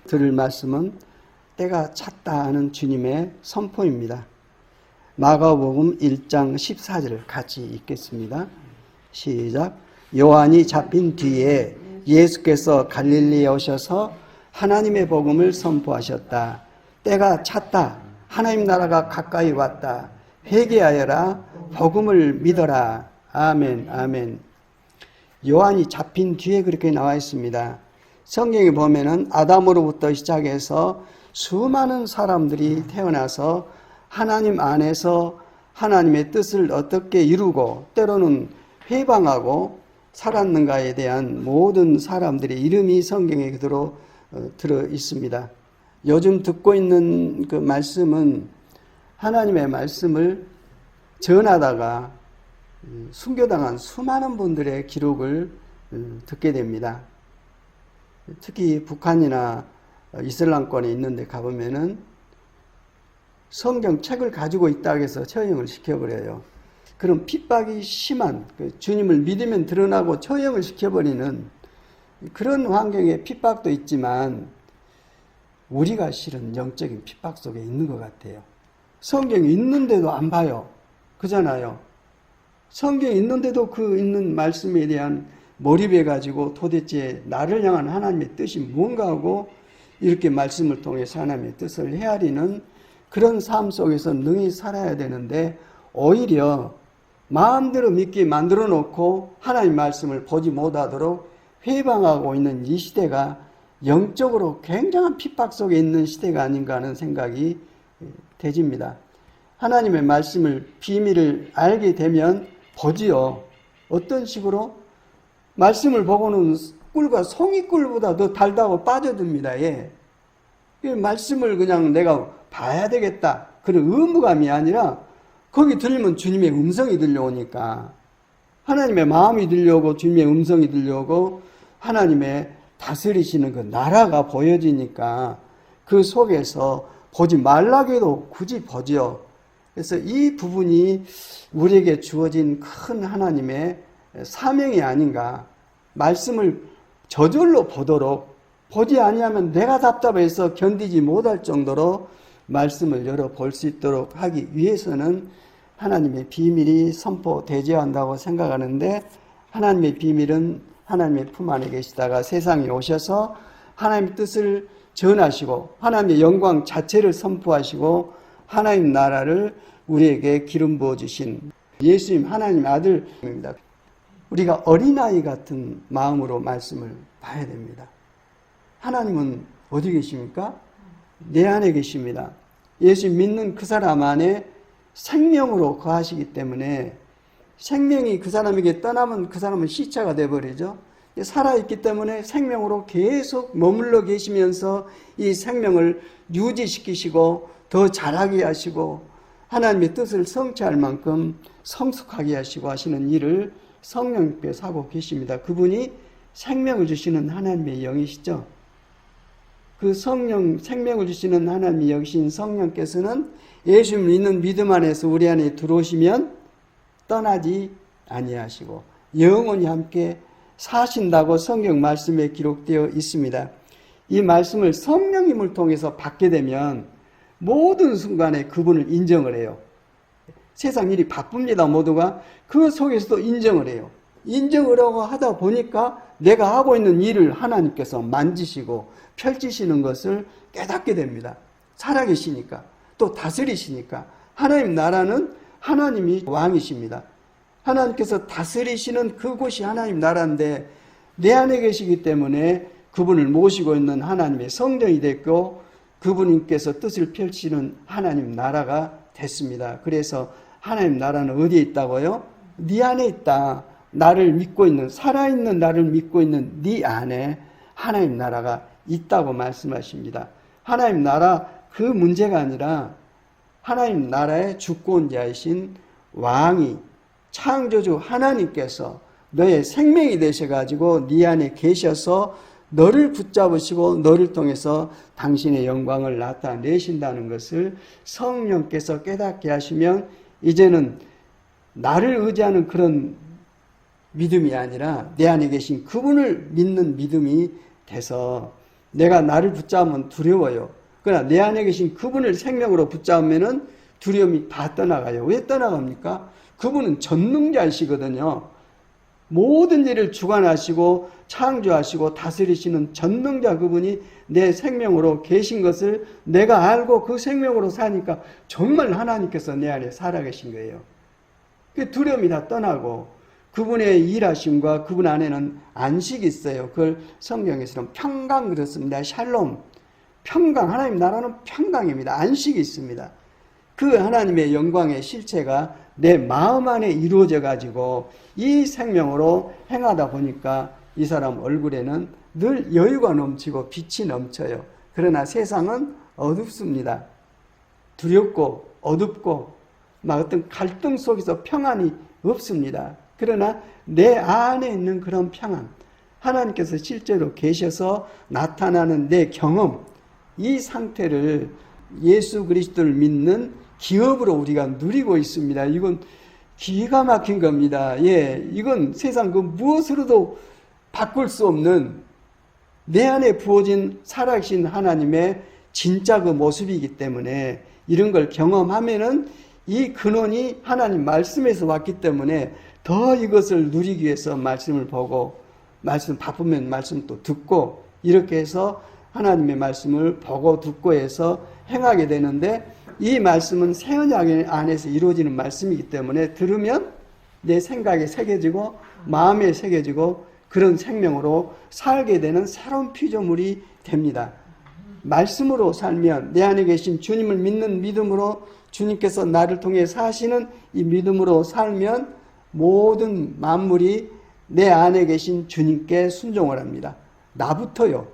들을 말씀은 때가 찼다 하는 주님의 선포입니다. 마가복음 1장 14절을 같이 읽겠습니다. 시작. 요한이 잡힌 뒤에 예수께서 갈릴리에 오셔서 하나님의 복음을 선포하셨다. 때가 찼다. 하나님 나라가 가까이 왔다. 회개하여라. 복음을 믿어라. 아멘, 아멘. 요한이 잡힌 뒤에 그렇게 나와 있습니다. 성경에 보면은 아담으로부터 시작해서 수많은 사람들이 태어나서 하나님 안에서 하나님의 뜻을 어떻게 이루고 때로는 회방하고 살았는가에 대한 모든 사람들의 이름이 성경에 그대로 들어 있습니다. 요즘 듣고 있는 그 말씀은 하나님의 말씀을 전하다가 순교당한 수많은 분들의 기록을 듣게 됩니다. 특히 북한이나 이슬람권에 있는데 가보면은 성경책을 가지고 있다고 해서 처형을 시켜버려요. 그런 핍박이 심한 주님을 믿으면 드러나고 처형을 시켜버리는 그런 환경의 핍박도 있지만 우리가 실은 영적인 핍박 속에 있는 것 같아요. 성경이 있는데도 안 봐요. 그잖아요. 성경이 있는데도 그 있는 말씀에 대한 몰입해가지고 도대체 나를 향한 하나님의 뜻이 뭔가 하고 이렇게 말씀을 통해서 하나님의 뜻을 헤아리는 그런 삶 속에서 능히 살아야 되는데 오히려 마음대로 믿게 만들어 놓고 하나님 말씀을 보지 못하도록 회방하고 있는 이 시대가 영적으로 굉장한 핍박 속에 있는 시대가 아닌가 하는 생각이 되집니다. 하나님의 말씀을 비밀을 알게 되면 보지요. 어떤 식으로? 말씀을 보고는 꿀과 송이꿀보다 더 달다고 빠져듭니다. 예. 말씀을 그냥 내가 봐야 되겠다. 그런 의무감이 아니라 거기 들리면 주님의 음성이 들려오니까 하나님의 마음이 들려오고 주님의 음성이 들려오고 하나님의 다스리시는 그 나라가 보여지니까 그 속에서 보지 말라고 해도 굳이 보지요. 그래서 이 부분이 우리에게 주어진 큰 하나님의 사명이 아닌가. 말씀을 저절로 보도록 보지 아니하면 내가 답답해서 견디지 못할 정도로 말씀을 열어볼 수 있도록 하기 위해서는 하나님의 비밀이 선포되어야 한다고 생각하는데 하나님의 비밀은 하나님의 품 안에 계시다가 세상에 오셔서 하나님의 뜻을 전하시고 하나님의 영광 자체를 선포하시고 하나님 나라를 우리에게 기름 부어주신 예수님 하나님의 아들입니다. 우리가 어린아이 같은 마음으로 말씀을 봐야 됩니다. 하나님은 어디 계십니까? 내 안에 계십니다. 예수 믿는 그 사람 안에 생명으로 거하시기 때문에 생명이 그 사람에게 떠나면 그 사람은 시체가 되어버리죠. 살아있기 때문에 생명으로 계속 머물러 계시면서 이 생명을 유지시키시고 더 자라게 하시고 하나님의 뜻을 성취할 만큼 성숙하게 하시고 하시는 일을 성령께서 하고 계십니다. 그분이 생명을 주시는 하나님의 영이시죠. 그 성령, 생명을 주시는 하나님의 영이신 성령께서는 예수 믿는 믿음 안에서 우리 안에 들어오시면 떠나지 아니하시고 영원히 함께 사신다고 성경 말씀에 기록되어 있습니다. 이 말씀을 성령님을 통해서 받게 되면 모든 순간에 그분을 인정을 해요. 세상 일이 바쁩니다. 모두가 그 속에서도 인정을 해요. 인정을 하고 하다 보니까 내가 하고 있는 일을 하나님께서 만지시고 펼치시는 것을 깨닫게 됩니다. 살아계시니까 또 다스리시니까. 하나님 나라는 하나님이 왕이십니다. 하나님께서 다스리시는 그곳이 하나님 나라인데 내 안에 계시기 때문에 그분을 모시고 있는 하나님의 성령이 됐고 그분께서 뜻을 펼치는 하나님 나라가 됐습니다. 그래서 하나님 나라는 어디에 있다고요? 네 안에 있다. 나를 믿고 있는, 살아있는 나를 믿고 있는 네 안에 하나님 나라가 있다고 말씀하십니다. 하나님 나라 그 문제가 아니라 하나님 나라의 주권자이신 왕이 창조주 하나님께서 너의 생명이 되셔가지고 네 안에 계셔서 너를 붙잡으시고 너를 통해서 당신의 영광을 나타내신다는 것을 성령께서 깨닫게 하시면 이제는 나를 의지하는 그런 믿음이 아니라 내 안에 계신 그분을 믿는 믿음이 돼서 내가 나를 붙잡으면 두려워요. 그러나 내 안에 계신 그분을 생명으로 붙잡으면은 두려움이 다 떠나가요. 왜 떠나갑니까? 그분은 전능자이시거든요. 모든 일을 주관하시고 창조하시고 다스리시는 전능자 그분이 내 생명으로 계신 것을 내가 알고 그 생명으로 사니까 정말 하나님께서 내 안에 살아계신 거예요. 그 두려움이 다 떠나고 그분의 일하심과 그분 안에는 안식이 있어요. 그걸 성경에서는 평강 그렇습니다. 샬롬. 평강. 하나님 나라는 평강입니다. 안식이 있습니다. 그 하나님의 영광의 실체가 내 마음 안에 이루어져 가지고 이 생명으로 행하다 보니까 이 사람 얼굴에는 늘 여유가 넘치고 빛이 넘쳐요. 그러나 세상은 어둡습니다. 두렵고 어둡고 막 어떤 갈등 속에서 평안이 없습니다. 그러나 내 안에 있는 그런 평안, 하나님께서 실제로 계셔서 나타나는 내 경험, 이 상태를 예수 그리스도를 믿는 기업으로 우리가 누리고 있습니다. 이건 기가 막힌 겁니다. 예, 이건 세상 그 무엇으로도 바꿀 수 없는 내 안에 부어진 살아계신 하나님의 진짜 그 모습이기 때문에 이런 걸 경험하면은 이 근원이 하나님 말씀에서 왔기 때문에 더 이것을 누리기 위해서 말씀을 보고 말씀 바쁘면 말씀 또 듣고 이렇게 해서 하나님의 말씀을 보고 듣고 해서 행하게 되는데 이 말씀은 새 언약 안에서 이루어지는 말씀이기 때문에 들으면 내 생각에 새겨지고 마음에 새겨지고 그런 생명으로 살게 되는 새로운 피조물이 됩니다. 말씀으로 살면 내 안에 계신 주님을 믿는 믿음으로 주님께서 나를 통해 사시는 이 믿음으로 살면 모든 만물이 내 안에 계신 주님께 순종을 합니다. 나부터요.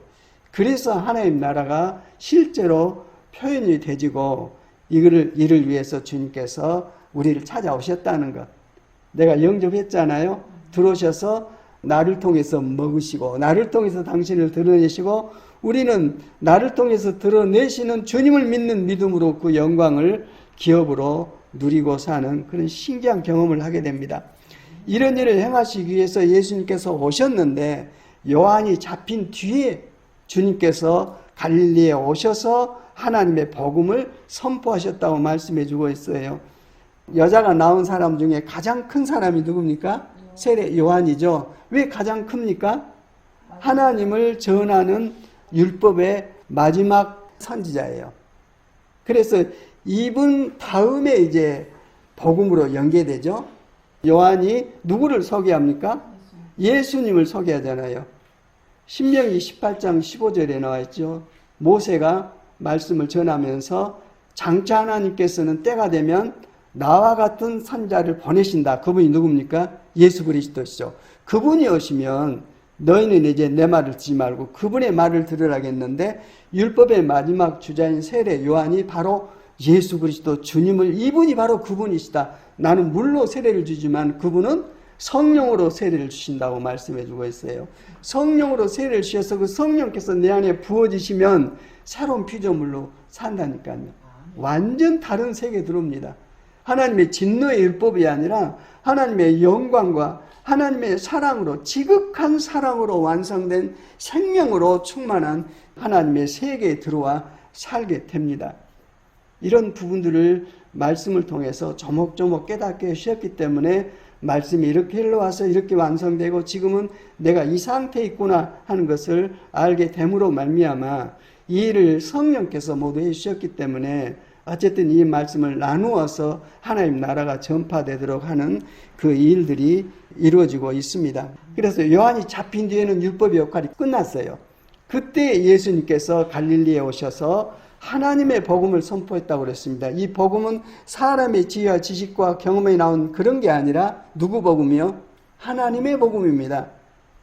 그래서 하나님 나라가 실제로 표현이 되지고 이를 위해서 주님께서 우리를 찾아오셨다는 것. 내가 영접했잖아요. 들어오셔서 나를 통해서 먹으시고 나를 통해서 당신을 드러내시고 우리는 나를 통해서 드러내시는 주님을 믿는 믿음으로 그 영광을 기업으로 누리고 사는 그런 신기한 경험을 하게 됩니다. 이런 일을 행하시기 위해서 예수님께서 오셨는데 요한이 잡힌 뒤에 주님께서 갈릴리에 오셔서 하나님의 복음을 선포하셨다고 말씀해 주고 있어요. 여자가 낳은 사람 중에 가장 큰 사람이 누굽니까? 세례 요한이죠. 왜 가장 큽니까? 하나님을 전하는 율법의 마지막 선지자예요. 그래서 이분 다음에 이제 복음으로 연계되죠. 요한이 누구를 소개합니까? 예수님을 소개하잖아요. 신명기 18장 15절에 나와 있죠. 모세가 말씀을 전하면서 장차 하나님께서는 때가 되면 나와 같은 선자를 보내신다. 그분이 누굽니까? 예수 그리스도시죠. 그분이 오시면 너희는 이제 내 말을 듣지 말고 그분의 말을 들으라겠는데 율법의 마지막 주자인 세례 요한이 바로 예수 그리스도 주님을 이분이 바로 그분이시다. 나는 물로 세례를 주지만 그분은 성령으로 세례를 주신다고 말씀해 주고 있어요. 성령으로 세례를 주셔서 그 성령께서 내 안에 부어지시면 새로운 피조물로 산다니까요. 완전 다른 세계에 들어옵니다. 하나님의 진노의 율법이 아니라 하나님의 영광과 하나님의 사랑으로 지극한 사랑으로 완성된 생명으로 충만한 하나님의 세계에 들어와 살게 됩니다. 이런 부분들을 말씀을 통해서 조목조목 깨닫게 하셨기 때문에 말씀이 이렇게 흘러와서 이렇게 완성되고 지금은 내가 이 상태에 있구나 하는 것을 알게 됨으로 말미암아 이 일을 성령께서 모두 해주셨기 때문에 어쨌든 이 말씀을 나누어서 하나님 나라가 전파되도록 하는 그 일들이 이루어지고 있습니다. 그래서 요한이 잡힌 뒤에는 율법의 역할이 끝났어요. 그때 예수님께서 갈릴리에 오셔서 하나님의 복음을 선포했다고 그랬습니다. 이 복음은 사람의 지혜와 지식과 경험에 나온 그런 게 아니라 누구 복음이요? 하나님의 복음입니다.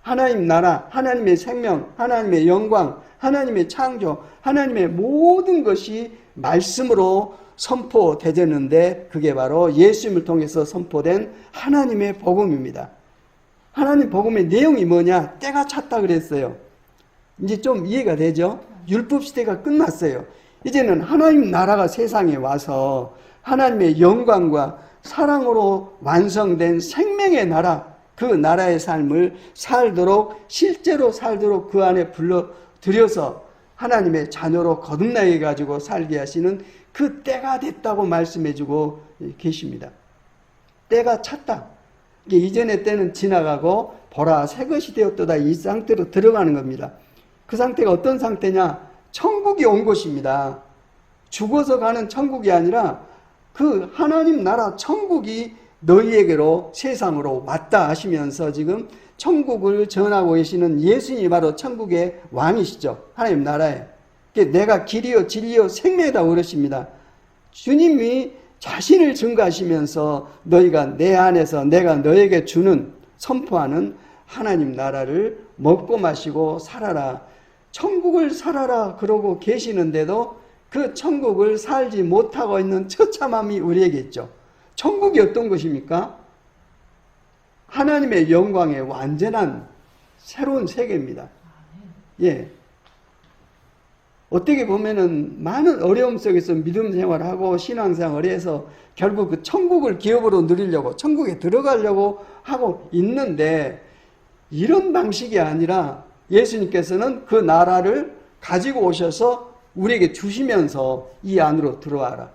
하나님 나라, 하나님의 생명, 하나님의 영광, 하나님의 창조, 하나님의 모든 것이 말씀으로 선포되졌는데 그게 바로 예수님을 통해서 선포된 하나님의 복음입니다. 하나님 복음의 내용이 뭐냐? 때가 찼다 그랬어요. 이제 좀 이해가 되죠? 율법 시대가 끝났어요. 이제는 하나님 나라가 세상에 와서 하나님의 영광과 사랑으로 완성된 생명의 나라, 그 나라의 삶을 살도록 실제로 살도록 그 안에 불러들여서 하나님의 자녀로 거듭나게 가지고 살게 하시는 그 때가 됐다고 말씀해주고 계십니다. 때가 찼다. 이전의 때는 지나가고 보라 새 것이 되었도다, 이 상태로 들어가는 겁니다. 그 상태가 어떤 상태냐? 천국이 온 것입니다. 죽어서 가는 천국이 아니라 그 하나님 나라 천국이 너희에게로 세상으로 왔다 하시면서 지금 천국을 전하고 계시는 예수님이 바로 천국의 왕이시죠. 하나님 나라에. 내가 길이요 진리요 생명이다 그러십니다. 주님이 자신을 증거하시면서 너희가 내 안에서 내가 너에게 주는 선포하는 하나님 나라를 먹고 마시고 살아라. 천국을 살아라 그러고 계시는데도 그 천국을 살지 못하고 있는 처참함이 우리에게 있죠. 천국이 어떤 것입니까? 하나님의 영광의 완전한 새로운 세계입니다. 예. 어떻게 보면은 많은 어려움 속에서 믿음 생활하고 신앙생활을 해서 결국 그 천국을 기업으로 누리려고 천국에 들어가려고 하고 있는데 이런 방식이 아니라 예수님께서는 그 나라를 가지고 오셔서 우리에게 주시면서 이 안으로 들어와라.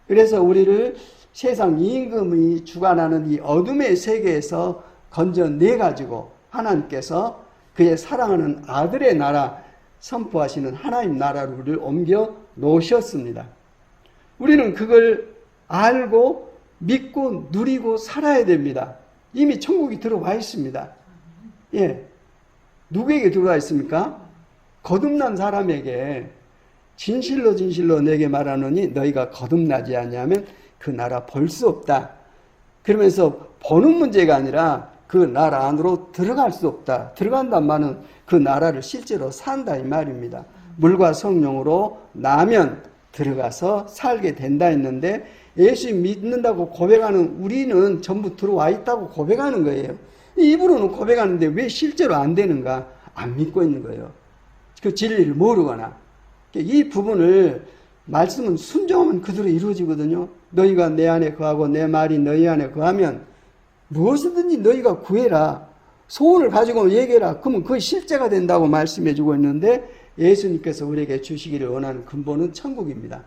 그래서 우리를 세상 임금이 주관하는 이 어둠의 세계에서 건져내가지고 하나님께서 그의 사랑하는 아들의 나라 선포하시는 하나님 나라로 우리를 옮겨 놓으셨습니다. 우리는 그걸 알고 믿고 누리고 살아야 됩니다. 이미 천국이 들어와 있습니다. 예. 누구에게 들어와 있습니까? 거듭난 사람에게 진실로 진실로 내게 말하노니 너희가 거듭나지 않냐면 그 나라 볼 수 없다. 그러면서 보는 문제가 아니라 그 나라 안으로 들어갈 수 없다. 들어간단 말은 그 나라를 실제로 산다 이 말입니다. 물과 성령으로 나면 들어가서 살게 된다 했는데 예수 믿는다고 고백하는 우리는 전부 들어와 있다고 고백하는 거예요. 입으로는 고백하는데 왜 실제로 안 되는가? 안 믿고 있는 거예요. 그 진리를 모르거나. 이 부분을 말씀은 순종하면 그대로 이루어지거든요. 너희가 내 안에 거하고 내 말이 너희 안에 거하면 무엇이든지 너희가 구해라. 소원을 가지고 얘기해라. 그러면 그게 실제가 된다고 말씀해 주고 있는데 예수님께서 우리에게 주시기를 원하는 근본은 천국입니다.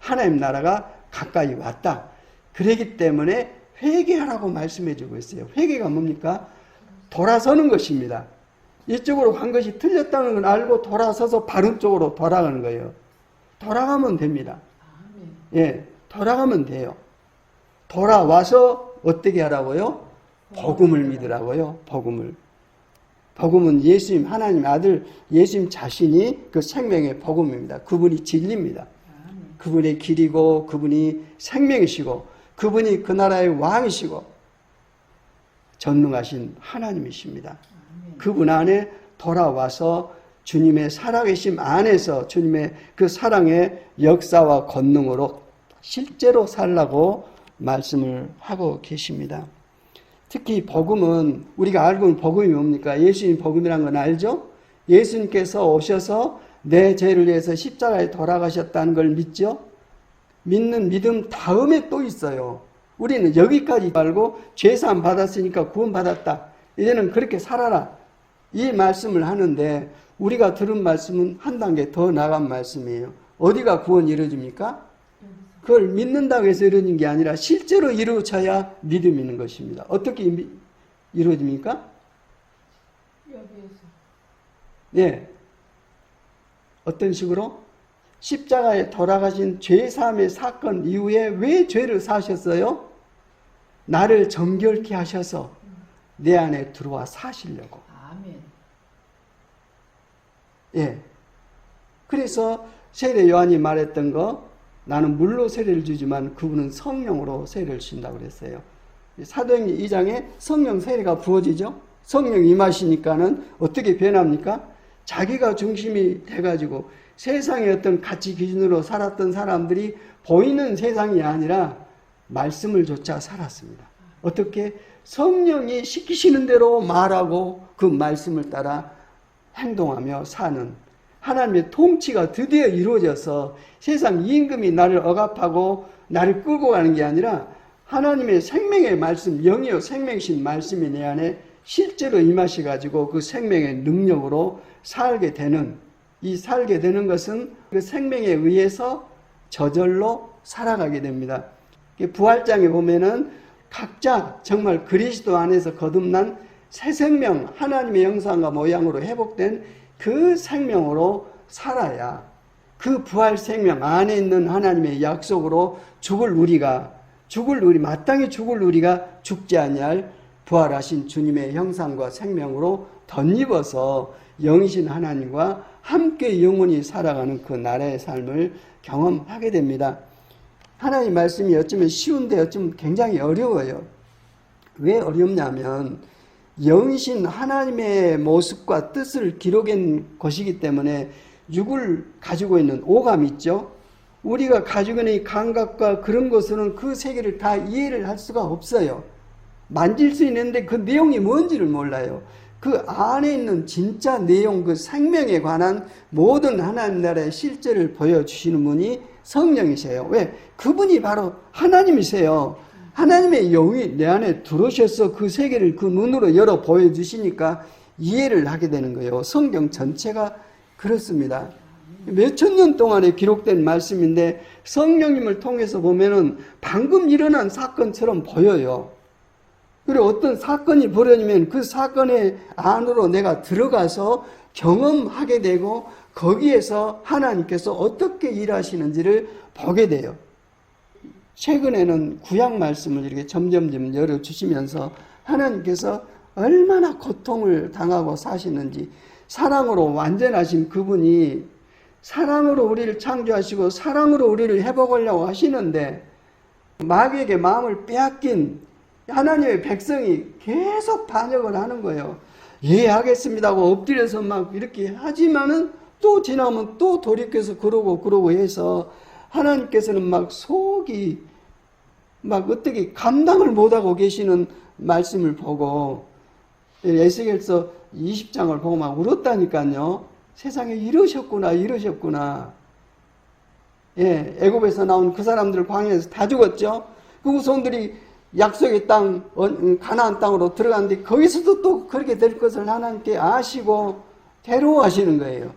하나님 나라가 가까이 왔다. 그러기 때문에 회개하라고 말씀해 주고 있어요. 회개가 뭡니까? 돌아서는 것입니다. 이쪽으로 간 것이 틀렸다는 걸 알고 돌아서서 바른 쪽으로 돌아가는 거예요. 돌아가면 됩니다. 예, 돌아가면 돼요. 돌아와서 어떻게 하라고요? 복음을 믿으라고요. 복음을. 복음은 예수님 하나님 아들 예수님 자신이 그 생명의 복음입니다. 그분이 진리입니다. 그분의 길이고 그분이 생명이시고 그분이 그 나라의 왕이시고 전능하신 하나님이십니다. 그분 안에 돌아와서 주님의 살아계심 안에서 주님의 그 사랑의 역사와 권능으로 실제로 살라고 말씀을 하고 계십니다. 특히 복음은 우리가 알고 있는 복음이 뭡니까? 예수님 복음이란 건 알죠? 예수님께서 오셔서 내 죄를 위해서 십자가에 돌아가셨다는 걸 믿죠? 믿는 믿음 다음에 또 있어요. 우리는 여기까지 알고 죄사함 받았으니까 구원 받았다. 이제는 그렇게 살아라. 이 말씀을 하는데 우리가 들은 말씀은 한 단계 더 나간 말씀이에요. 어디가 구원이 이루어집니까? 그걸 믿는다고 해서 이루어진 게 아니라 실제로 이루어져야 믿음이 있는 것입니다. 어떻게 이루어집니까? 여기에서. 예. 어떤 식으로? 십자가에 돌아가신 죄사함의 사건 이후에 왜 죄를 사셨어요? 나를 정결케 하셔서 내 안에 들어와 사시려고. 아멘. 예. 그래서 세례 요한이 말했던 거, 나는 물로 세례를 주지만 그분은 성령으로 세례를 주신다고 그랬어요. 사도행전 2장에 성령 세례가 부어지죠. 성령 임하시니까는 어떻게 변합니까? 자기가 중심이 돼가지고 세상의 어떤 가치 기준으로 살았던 사람들이 보이는 세상이 아니라 말씀을 조차 살았습니다. 어떻게? 성령이 시키시는 대로 말하고 그 말씀을 따라 행동하며 사는 하나님의 통치가 드디어 이루어져서 세상 임금이 나를 억압하고 나를 끌고 가는 게 아니라 하나님의 생명의 말씀, 영이요 생명이신 말씀이 내 안에 실제로 임하셔가지고 그 생명의 능력으로 살게 되는, 이 살게 되는 것은 그 생명에 의해서 저절로 살아가게 됩니다. 부활장에 보면은 각자 정말 그리스도 안에서 거듭난 새 생명, 하나님의 형상과 모양으로 회복된 그 생명으로 살아야 그 부활 생명 안에 있는 하나님의 약속으로 마땅히 죽을 우리가 죽지 아니할 부활하신 주님의 형상과 생명으로 덧입어서 영이신 하나님과 함께 영원히 살아가는 그 나라의 삶을 경험하게 됩니다. 하나님 말씀이 어쩌면 쉬운데 어쩌면 굉장히 어려워요. 왜 어렵냐면 영이신 하나님의 모습과 뜻을 기록한 것이기 때문에 육을 가지고 있는 오감이 있죠. 우리가 가지고 있는 이 감각과 그런 것으로는 그 세계를 다 이해를 할 수가 없어요. 만질 수 있는데 그 내용이 뭔지를 몰라요. 그 안에 있는 진짜 내용, 그 생명에 관한 모든 하나님 나라의 실제를 보여주시는 분이 성령이세요. 왜? 그분이 바로 하나님이세요. 하나님의 영이 내 안에 들어오셔서 그 세계를 그 눈으로 열어 보여주시니까 이해를 하게 되는 거예요. 성경 전체가 그렇습니다. 몇천 년 동안에 기록된 말씀인데 성령님을 통해서 보면은 방금 일어난 사건처럼 보여요. 그리고 어떤 사건이 벌어지면 그 사건의 안으로 내가 들어가서 경험하게 되고 거기에서 하나님께서 어떻게 일하시는지를 보게 돼요. 최근에는 구약 말씀을 이렇게 점점점 열어주시면서 하나님께서 얼마나 고통을 당하고 사시는지, 사랑으로 완전하신 그분이 사랑으로 우리를 창조하시고 사랑으로 우리를 회복하려고 하시는데 마귀에게 마음을 빼앗긴 하나님의 백성이 계속 반역을 하는 거예요. 이해하겠습니다 하고 엎드려서 막 이렇게 하지만은 또 지나면 또 돌이켜서 그러고 해서 하나님께서는 막 속이 막 어떻게 감당을 못하고 계시는 말씀을 보고 에스겔서 20장을 보고 막 울었다니까요. 세상에 이러셨구나. 예, 애굽에서 나온 그 사람들 광야에서 다 죽었죠. 그 후손들이 약속의 땅, 가나안 땅으로 들어갔는데 거기서도 또 그렇게 될 것을 하나님께 아시고 데려하시는 거예요.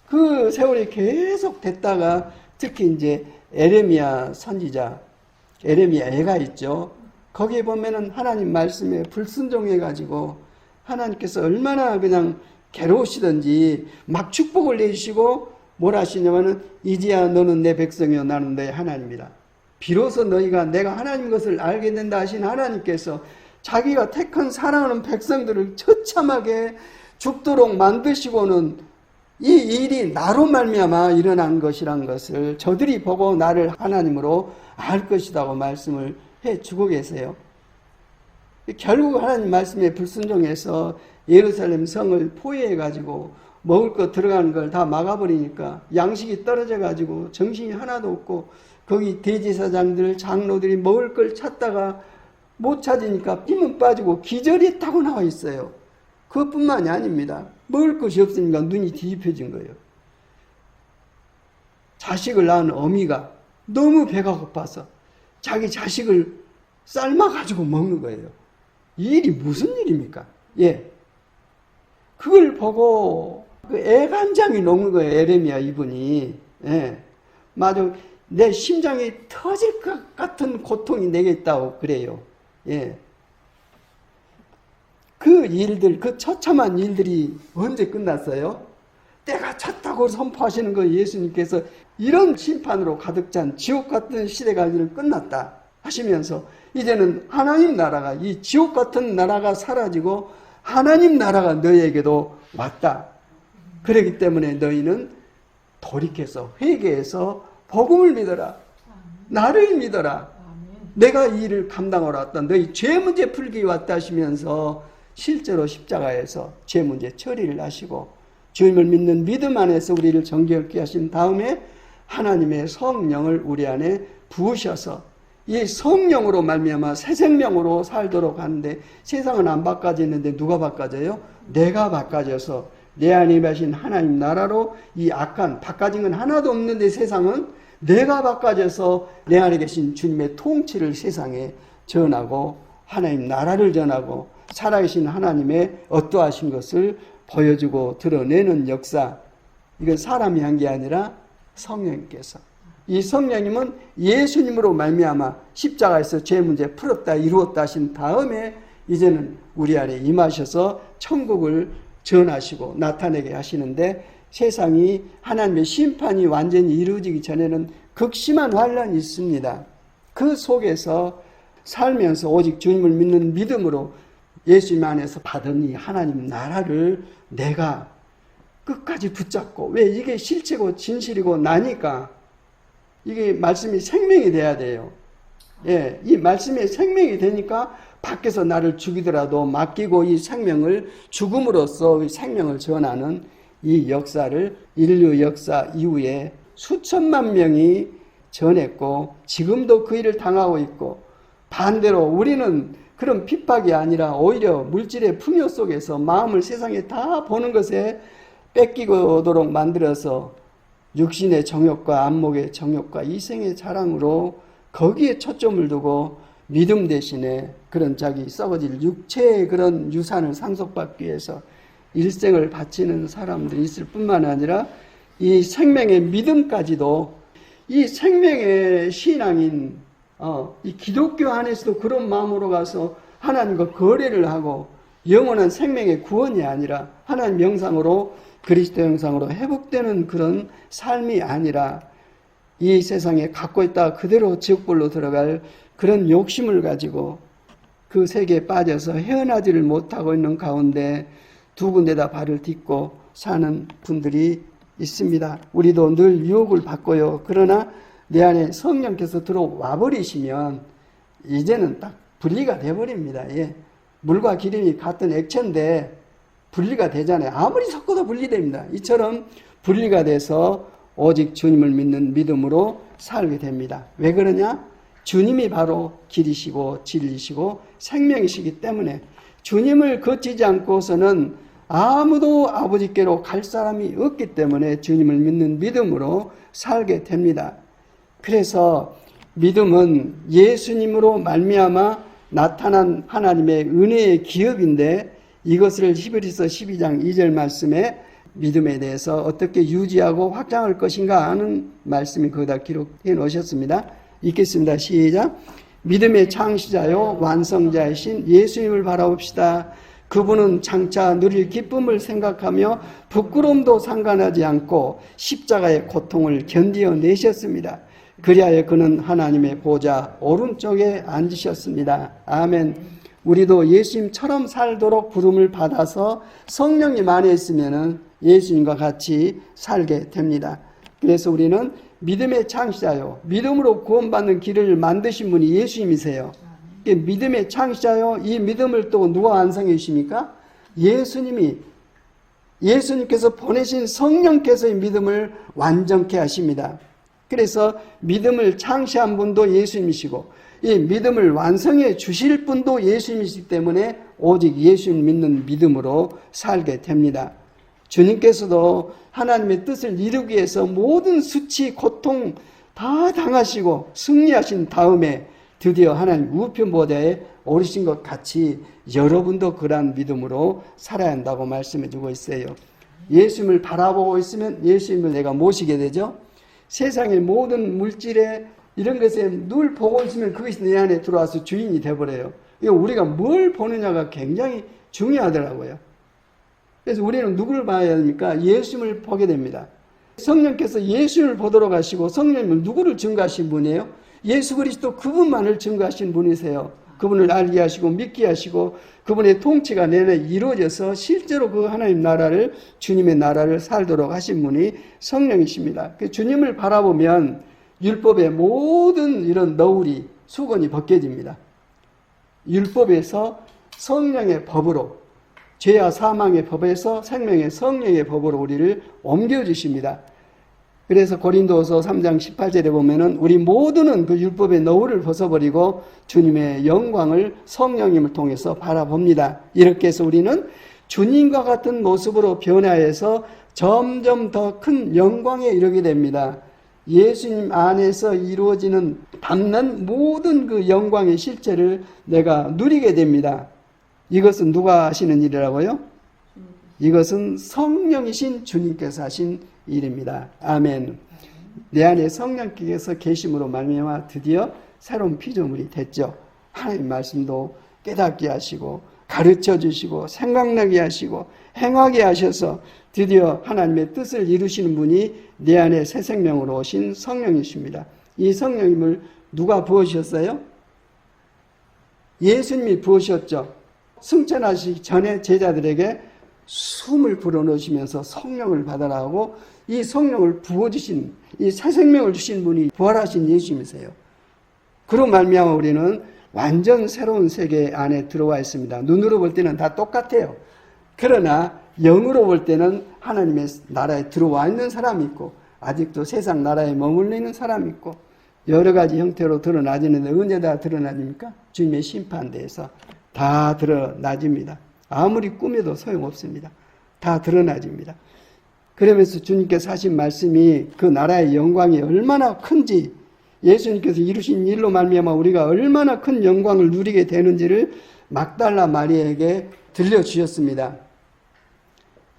그 세월이 계속 됐다가 특히 이제 에레미야 선지자, 에레미야 애가 있죠. 거기에 보면은 하나님 말씀에 불순종해가지고 하나님께서 얼마나 그냥 괴로우시던지 막 축복을 내주시고 뭘 하시냐면은 이제야 너는 내 백성이요 나는 너의 하나님이라. 비로소 너희가 내가 하나님 것을 알게 된다 하신 하나님께서 자기가 택한 사랑하는 백성들을 처참하게 죽도록 만드시고는 이 일이 나로 말미암아 일어난 것이란 것을 저들이 보고 나를 하나님으로 알 것이라고 말씀을 해주고 계세요. 결국 하나님 말씀에 불순종해서 예루살렘 성을 포위해가지고 먹을 거 들어가는 걸 다 막아버리니까 양식이 떨어져가지고 정신이 하나도 없고 거기 대제사장들, 장로들이 먹을 걸 찾다가 못 찾으니까 힘은 빠지고 기절했다고 나와 있어요. 그것뿐만이 아닙니다. 먹을 것이 없으니까 눈이 뒤집혀진 거예요. 자식을 낳은 어미가 너무 배가 고파서 자기 자식을 삶아가지고 먹는 거예요. 이 일이 무슨 일입니까? 예. 그걸 보고 그 애간장이 녹는 거예요. 에레미야 이분이. 예. 맞아. 내 심장이 터질 것 같은 고통이 내게 있다고 그래요. 예. 그 일들, 그 처참한 일들이 언제 끝났어요? 때가 찼다고 선포하시는 거예요. 예수님께서 이런 심판으로 가득 찬 지옥 같은 시대가 이제 끝났다 하시면서 이제는 하나님 나라가, 이 지옥 같은 나라가 사라지고 하나님 나라가 너희에게도 왔다. 그렇기 때문에 너희는 돌이켜서 회개해서 복음을 믿어라. 나를 믿어라. 내가 이 일을 감당하러 왔다. 너희 죄 문제 풀기 왔다 하시면서 실제로 십자가에서 죄 문제 처리를 하시고 주님을 믿는 믿음 안에서 우리를 정결케 하신 다음에 하나님의 성령을 우리 안에 부으셔서 이 성령으로 말미암아 새 생명으로 살도록 하는데 세상은 안 바꿔지는데 누가 바꿔져요? 내가 바꿔져서 내 안에 계신 하나님 나라로 이 악한 바꿔진 건 하나도 없는데 세상은 내가 바꿔져서 내 안에 계신 주님의 통치를 세상에 전하고 하나님 나라를 전하고 살아계신 하나님의 어떠하신 것을 보여주고 드러내는 역사. 이건 사람이 한 게 아니라 성령님께서. 이 성령님은 예수님으로 말미암아 십자가에서 죄 문제 풀었다 이루었다 하신 다음에 이제는 우리 안에 임하셔서 천국을 전하시고 나타내게 하시는데, 세상이 하나님의 심판이 완전히 이루어지기 전에는 극심한 환란이 있습니다. 그 속에서 살면서 오직 주님을 믿는 믿음으로 예수님 안에서 받은 이 하나님 나라를 내가 끝까지 붙잡고, 왜 이게 실체고 진실이고 나니까 이게 말씀이 생명이 돼야 돼요. 예, 이 말씀이 생명이 되니까 밖에서 나를 죽이더라도 맡기고 이 생명을 죽음으로써 이 생명을 전하는 이 역사를 인류 역사 이후에 수천만 명이 전했고, 지금도 그 일을 당하고 있고, 반대로 우리는 그런 핍박이 아니라 오히려 물질의 풍요 속에서 마음을 세상에 다 보는 것에 뺏기도록 만들어서 육신의 정욕과 안목의 정욕과 이생의 자랑으로 거기에 초점을 두고 믿음 대신에 그런 자기 썩어질 육체의 그런 유산을 상속받기 위해서 일생을 바치는 사람들이 있을 뿐만 아니라 이 생명의 믿음까지도, 이 생명의 신앙인 이 기독교 안에서도 그런 마음으로 가서 하나님과 거래를 하고 영원한 생명의 구원이 아니라 하나님 형상으로, 그리스도 형상으로 회복되는 그런 삶이 아니라 이 세상에 갖고 있다가 그대로 지옥불로 들어갈 그런 욕심을 가지고 그 세계에 빠져서 헤어나지를 못하고 있는 가운데 두 군데다 발을 딛고 사는 분들이 있습니다. 우리도 늘 유혹을 받고요. 그러나 내 안에 성령께서 들어와 버리시면 이제는 딱 분리가 돼버립니다. 예. 물과 기름이 같은 액체인데 분리가 되잖아요. 아무리 섞어도 분리됩니다. 이처럼 분리가 돼서 오직 주님을 믿는 믿음으로 살게 됩니다. 왜 그러냐? 주님이 바로 길이시고 진리시고 생명이시기 때문에 주님을 거치지 않고서는 아무도 아버지께로 갈 사람이 없기 때문에 주님을 믿는 믿음으로 살게 됩니다. 그래서 믿음은 예수님으로 말미암아 나타난 하나님의 은혜의 기업인데, 이것을 히브리서 12장 2절 말씀에 믿음에 대해서 어떻게 유지하고 확장할 것인가 하는 말씀이 거기다 기록해 놓으셨습니다. 읽겠습니다. 시작. 믿음의 창시자요 완성자이신 예수님을 바라봅시다. 그분은 장차 누릴 기쁨을 생각하며 부끄러움도 상관하지 않고 십자가의 고통을 견디어내셨습니다. 그리하여 그는 하나님의 보좌 오른쪽에 앉으셨습니다. 아멘. 우리도 예수님처럼 살도록 부름을 받아서 성령님 안에 있으면 예수님과 같이 살게 됩니다. 그래서 우리는 믿음의 창시자요, 믿음으로 구원받는 길을 만드신 분이 예수님이세요. 믿음의 창시자요, 이 믿음을 또 누가 완성해 주십니까? 예수님께서 보내신 성령께서 이 믿음을 완전케 하십니다. 그래서 믿음을 창시한 분도 예수님이시고 이 믿음을 완성해 주실 분도 예수님이시기 때문에 오직 예수님 믿는 믿음으로 살게 됩니다. 주님께서도 하나님의 뜻을 이루기 위해서 모든 수치, 고통 다 당하시고 승리하신 다음에 드디어 하나님 우편 보좌에 오르신 것 같이 여러분도 그러한 믿음으로 살아야 한다고 말씀해 주고 있어요. 예수님을 바라보고 있으면 예수님을 내가 모시게 되죠. 세상의 모든 물질에 이런 것에 늘 보고 있으면 그것이 내 안에 들어와서 주인이 되어버려요. 이거 우리가 뭘 보느냐가 굉장히 중요하더라고요. 그래서 우리는 누구를 봐야 합니까? 예수님을 보게 됩니다. 성령께서 예수님을 보도록 하시고 성령님은 누구를 증거하신 분이에요? 예수 그리스도 그분만을 증거하신 분이세요. 그분을 알게 하시고 믿게 하시고 그분의 통치가 내 안에 이루어져서 실제로 그 하나님 나라를, 주님의 나라를 살도록 하신 분이 성령이십니다. 주님을 바라보면 율법의 모든 이런 너울이, 수건이 벗겨집니다. 율법에서 성령의 법으로, 죄와 사망의 법에서 생명의 성령의 법으로 우리를 옮겨주십니다. 그래서 고린도서 3장 18절에 보면은 우리 모두는 그 율법의 너울을 벗어버리고 주님의 영광을 성령님을 통해서 바라봅니다. 이렇게 해서 우리는 주님과 같은 모습으로 변화해서 점점 더 큰 영광에 이르게 됩니다. 예수님 안에서 이루어지는 받는 모든 그 영광의 실체를 내가 누리게 됩니다. 이것은 누가 하시는 일이라고요? 이것은 성령이신 주님께서 하신 일입니다. 아멘. 내 안에 성령께서 계심으로 말미암아 드디어 새로운 피조물이 됐죠. 하나님 말씀도 깨닫게 하시고 가르쳐 주시고 생각나게 하시고 행하게 하셔서 드디어 하나님의 뜻을 이루시는 분이 내 안에 새 생명으로 오신 성령이십니다. 이 성령님을 누가 부으셨어요? 예수님이 부으셨죠. 승천하시기 전에 제자들에게 숨을 불어넣으시면서 성령을 받아라 하고 이 성령을 부어주신, 이 새 생명을 주신 분이 부활하신 예수님이세요. 그로 말미암아 우리는 완전 새로운 세계 안에 들어와 있습니다. 눈으로 볼 때는 다 똑같아요. 그러나 영으로 볼 때는 하나님의 나라에 들어와 있는 사람이 있고 아직도 세상 나라에 머물러 있는 사람이 있고 여러 가지 형태로 드러나지는데 언제 다 드러나집니까? 주님의 심판대에서 다 드러나집니다. 아무리 꾸며도 소용없습니다. 다 드러나집니다. 그러면서 주님께서 하신 말씀이 그 나라의 영광이 얼마나 큰지 예수님께서 이루신 일로 말미암아 우리가 얼마나 큰 영광을 누리게 되는지를 막달라 마리아에게 들려주셨습니다.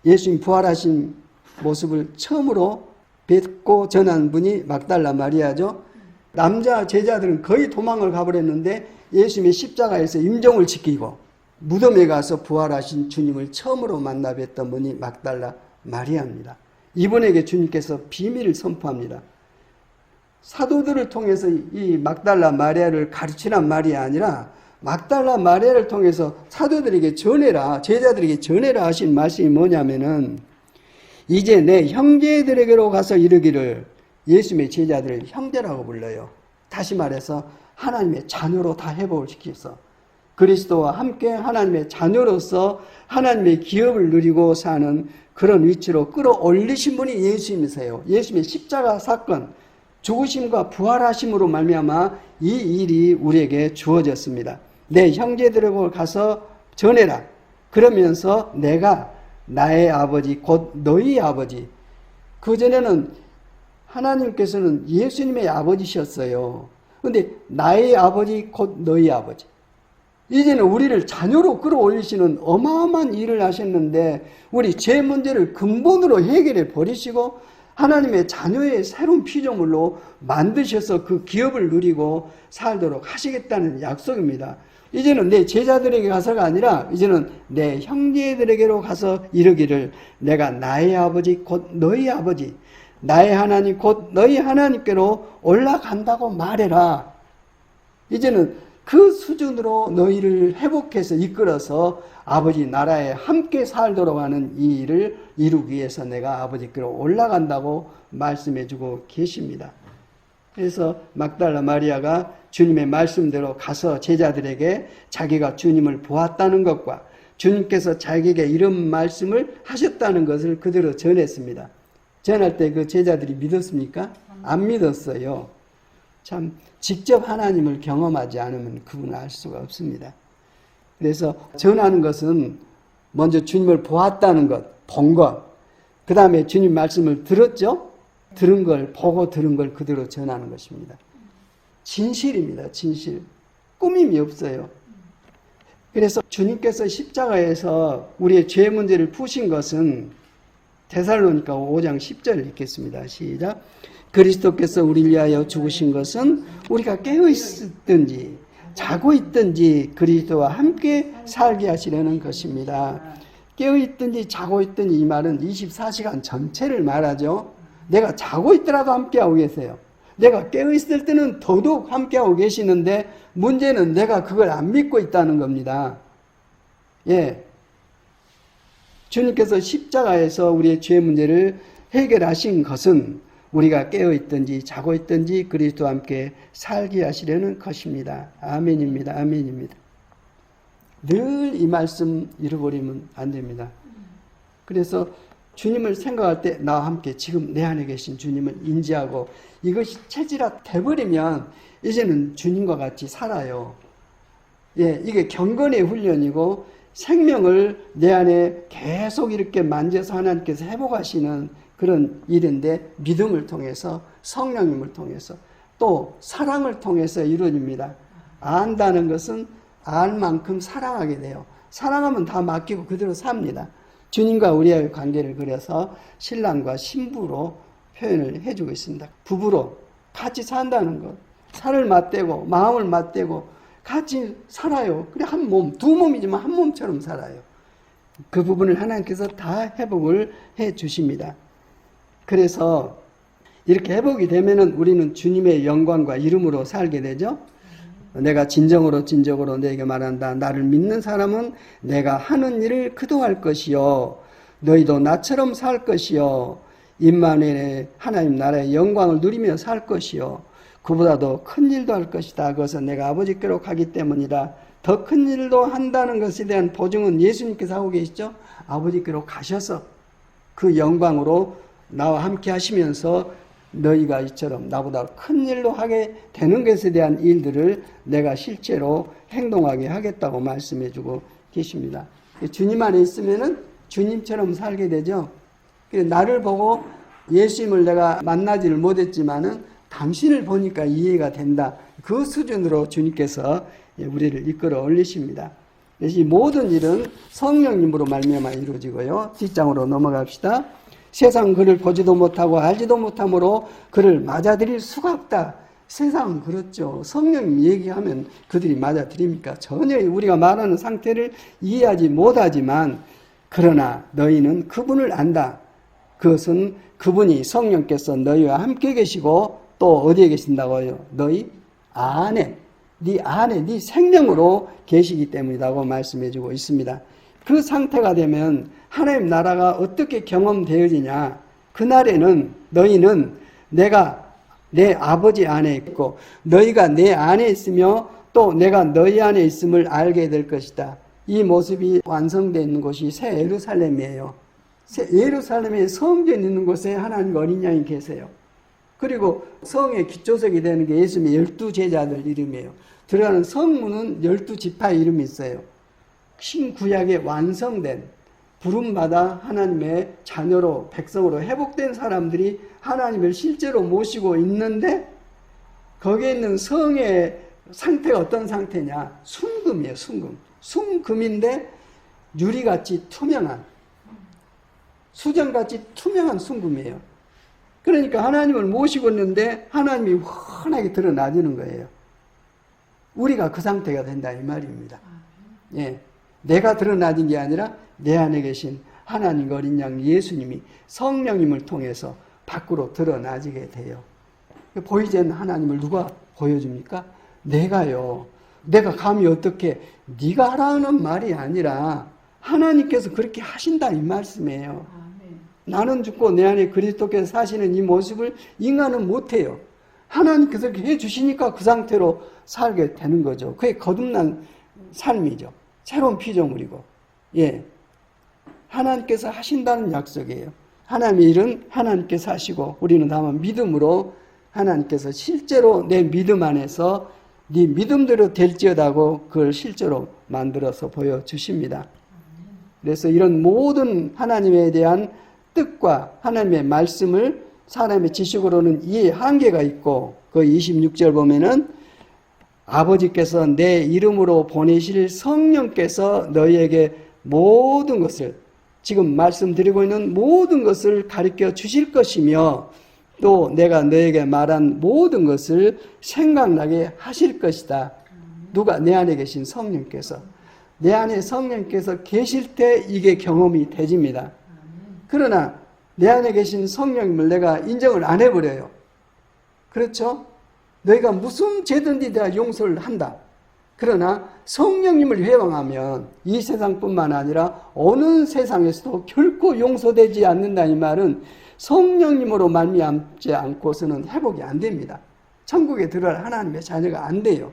예수님 부활하신 모습을 처음으로 뵙고 전한 분이 막달라 마리아죠. 남자 제자들은 거의 도망을 가버렸는데 예수님의 십자가에서 임종을 지키고 무덤에 가서 부활하신 주님을 처음으로 만나 뵀던 분이 막달라 마리아입니다. 이분에게 주님께서 비밀을 선포합니다. 사도들을 통해서 이 막달라 마리아를 가르치란 말이 아니라 막달라 마리아를 통해서 사도들에게 전해라, 제자들에게 전해라 하신 말씀이 뭐냐면은 이제 내 형제들에게로 가서 이르기를, 예수님의 제자들을 형제라고 불러요. 다시 말해서 하나님의 자녀로 다 회복을 시켜서 그리스도와 함께 하나님의 자녀로서 하나님의 기업을 누리고 사는 그런 위치로 끌어올리신 분이 예수님이세요. 예수님의 십자가 사건, 죽으심과 부활하심으로 말미암아 이 일이 우리에게 주어졌습니다. 내 형제들에게 가서 전해라. 그러면서 내가 나의 아버지 곧 너희 아버지. 그전에는 하나님께서는 예수님의 아버지셨어요. 그런데 나의 아버지 곧 너희 아버지. 이제는 우리를 자녀로 끌어올리시는 어마어마한 일을 하셨는데 우리 죄 문제를 근본으로 해결해 버리시고 하나님의 자녀의 새로운 피조물로 만드셔서 그 기업을 누리고 살도록 하시겠다는 약속입니다. 이제는 내 제자들에게 가서가 아니라 이제는 내 형제들에게로 가서 이르기를 내가 나의 아버지 곧 너희 아버지, 나의 하나님 곧 너희 하나님께로 올라간다고 말해라. 이제는 그 수준으로 너희를 회복해서 이끌어서 아버지 나라에 함께 살도록 하는 이 일을 이루기 위해서 내가 아버지께로 올라간다고 말씀해주고 계십니다. 그래서 막달라 마리아가 주님의 말씀대로 가서 제자들에게 자기가 주님을 보았다는 것과 주님께서 자기에게 이런 말씀을 하셨다는 것을 그대로 전했습니다. 전할 때 그 제자들이 믿었습니까? 안 믿었어요. 참 직접 하나님을 경험하지 않으면 그분을 알 수가 없습니다. 그래서 전하는 것은 먼저 주님을 보았다는 것, 본 것, 그 다음에 주님 말씀을 들었죠? 들은 걸, 보고 들은 걸 그대로 전하는 것입니다. 진실입니다. 진실. 꾸밈이 없어요. 그래서 주님께서 십자가에서 우리의 죄 문제를 푸신 것은 데살로니가 5장 10절을 읽겠습니다. 시작. 그리스도께서 우리를 위하여 죽으신 것은 우리가 깨어있든지 자고 있든지 그리스도와 함께 살게 하시려는 것입니다. 깨어있든지 자고 있든지 이 말은 24시간 전체를 말하죠. 내가 자고 있더라도 함께하고 계세요. 내가 깨어있을 때는 더더욱 함께하고 계시는데 문제는 내가 그걸 안 믿고 있다는 겁니다. 예. 주님께서 십자가에서 우리의 죄 문제를 해결하신 것은 우리가 깨어있든지 자고 있든지 그리스도와 함께 살게 하시려는 것입니다. 아멘입니다. 아멘입니다. 늘 이 말씀 잃어버리면 안 됩니다. 그래서 주님을 생각할 때 나와 함께 지금 내 안에 계신 주님을 인지하고 이것이 체질화 돼버리면 이제는 주님과 같이 살아요. 예, 이게 경건의 훈련이고 생명을 내 안에 계속 이렇게 만져서 하나님께서 회복하시는 그런 일인데 믿음을 통해서 성령님을 통해서 또 사랑을 통해서 이루어집니다. 안다는 것은 알 만큼 사랑하게 돼요. 사랑하면 다 맡기고 그대로 삽니다. 주님과 우리의 관계를 그려서 신랑과 신부로 표현을 해주고 있습니다. 부부로 같이 산다는 것. 살을 맞대고 마음을 맞대고 같이 살아요. 그래 한 몸, 두 몸이지만 한 몸처럼 살아요. 그 부분을 하나님께서 다 회복을 해 주십니다. 그래서 이렇게 회복이 되면은 우리는 주님의 영광과 이름으로 살게 되죠. 내가 진정으로 너에게 말한다. 나를 믿는 사람은 내가 하는 일을 그도할 것이요 너희도 나처럼 살 것이요 임마누엘의 하나님 나라의 영광을 누리며 살 것이요 그보다도 큰 일도 할 것이다. 그것은 내가 아버지께로 가기 때문이다. 더 큰 일도 한다는 것에 대한 보증은 예수님께서 하고 계시죠. 아버지께로 가셔서 그 영광으로 나와 함께 하시면서 너희가 이처럼 나보다 큰 일도 하게 되는 것에 대한 일들을 내가 실제로 행동하게 하겠다고 말씀해 주고 계십니다. 주님 안에 있으면은 주님처럼 살게 되죠. 나를 보고 예수님을 내가 만나지를 못했지만은 당신을 보니까 이해가 된다. 그 수준으로 주님께서 우리를 이끌어 올리십니다. 그래서 이 모든 일은 성령님으로 말미암아 이루어지고요. 뒷장으로 넘어갑시다. 세상은 그를 보지도 못하고 알지도 못하므로 그를 맞아들일 수가 없다. 세상은 그렇죠. 성령님 얘기하면 그들이 맞아들입니까? 전혀 우리가 말하는 상태를 이해하지 못하지만 그러나 너희는 그분을 안다. 그것은 그분이 성령께서 너희와 함께 계시고 또 어디에 계신다고요? 너희 안에, 네 생명으로 계시기 때문이라고 말씀해주고 있습니다. 그 상태가 되면 하나님 나라가 어떻게 경험되어지냐? 그날에는 너희는 내가 내 아버지 안에 있고 너희가 내 안에 있으며 또 내가 너희 안에 있음을 알게 될 것이다. 이 모습이 완성되어 있는 곳이 새 예루살렘이에요. 새 예루살렘에 성전 있는 곳에 하나님 어린 양이 계세요. 그리고 성의 기초석이 되는 게 예수님의 12제자들 이름이에요. 들어가는 성문은 12지파의 이름이 있어요. 신구약에 완성된 부름받아 하나님의 자녀로 백성으로 회복된 사람들이 하나님을 실제로 모시고 있는데 거기에 있는 성의 상태가 어떤 상태냐? 순금이에요. 순금인데 유리같이 투명한 수정같이 투명한 순금이에요. 그러니까 하나님을 모시고 있는데 하나님이 환하게 드러나지는 거예요. 우리가 그 상태가 된다 이 말입니다. 예, 내가 드러나진 게 아니라 내 안에 계신 하나님 어린 양 예수님이 성령님을 통해서 밖으로 드러나지게 돼요. 보이지 않는 하나님을 누가 보여줍니까? 내가요. 내가 감히 어떻게 네가 하라는 말이 아니라 하나님께서 그렇게 하신다 이 말씀이에요. 나는 죽고 내 안에 그리스도께서 사시는 이 모습을 인간은 못해요. 하나님께서 그렇게 해주시니까 그 상태로 살게 되는 거죠. 그게 거듭난 삶이죠. 새로운 피조물이고. 예. 하나님께서 하신다는 약속이에요. 하나님의 일은 하나님께서 하시고 우리는 다만 믿음으로 하나님께서 실제로 내 믿음 안에서 네 믿음대로 될지어다고 그걸 실제로 만들어서 보여주십니다. 그래서 이런 모든 하나님에 대한 뜻과 하나님의 말씀을 사람의 지식으로는 이해 한계가 있고 그 26절 보면은 아버지께서 내 이름으로 보내실 성령께서 너희에게 모든 것을 지금 말씀드리고 있는 모든 것을 가르쳐 주실 것이며 또 내가 너에게 말한 모든 것을 생각나게 하실 것이다. 누가? 내 안에 계신 성령께서. 내 안에 성령께서 계실 때 이게 경험이 되집니다. 그러나 내 안에 계신 성령님을 내가 인정을 안 해버려요. 그렇죠? 너희가 무슨 죄든지 내가 용서를 한다. 그러나 성령님을 회방하면 이 세상뿐만 아니라 어느 세상에서도 결코 용서되지 않는다 이 말은 성령님으로 말미암지 않고서는 회복이 안 됩니다. 천국에 들어갈 하나님의 자녀가 안 돼요.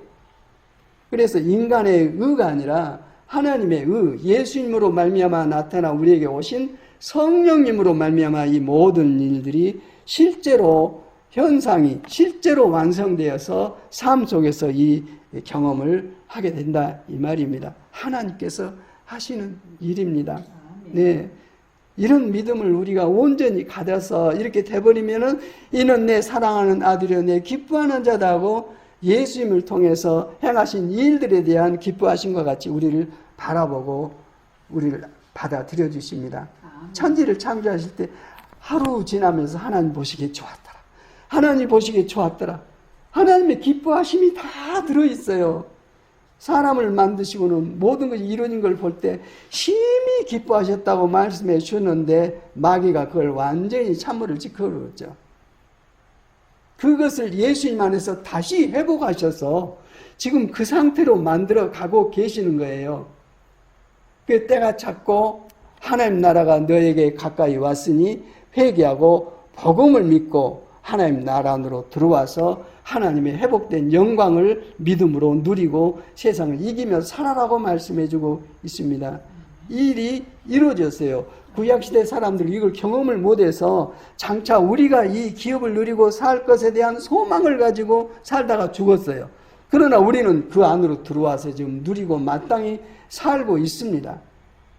그래서 인간의 의가 아니라 하나님의 의, 예수님으로 말미암아 나타나 우리에게 오신 성령님으로 말미암아 이 모든 일들이 실제로 현상이 실제로 완성되어서 삶 속에서 이 경험을 하게 된다 이 말입니다. 하나님께서 하시는 일입니다. 네, 이런 믿음을 우리가 온전히 가져서 이렇게 돼버리면은 이는 내 사랑하는 아들이요 내 기뻐하는 자다 하고 예수님을 통해서 행하신 일들에 대한 기뻐하심과 같이 우리를 바라보고 우리를 받아들여 주십니다. 아멘. 천지를 창조하실 때 하루 지나면서 하나님 보시기에 좋았더라. 하나님 보시기에 좋았더라. 하나님의 기뻐하심이 다 들어있어요. 사람을 만드시고는 모든 것이 이루어진 걸 볼 때 심히 기뻐하셨다고 말씀해 주셨는데 마귀가 그걸 완전히 찬물을 지켜버렸죠. 그것을 예수님 안에서 다시 회복하셔서 지금 그 상태로 만들어 가고 계시는 거예요. 그 때가 찼고 하나님 나라가 너에게 가까이 왔으니 회개하고 복음을 믿고 하나님 나라 안으로 들어와서 하나님의 회복된 영광을 믿음으로 누리고 세상을 이기며 살아라고 말씀해주고 있습니다. 이 일이 이루어졌어요. 구약시대 사람들이 이걸 경험을 못해서 장차 우리가 이 기업을 누리고 살 것에 대한 소망을 가지고 살다가 죽었어요. 그러나 우리는 그 안으로 들어와서 지금 누리고 마땅히 살고 있습니다.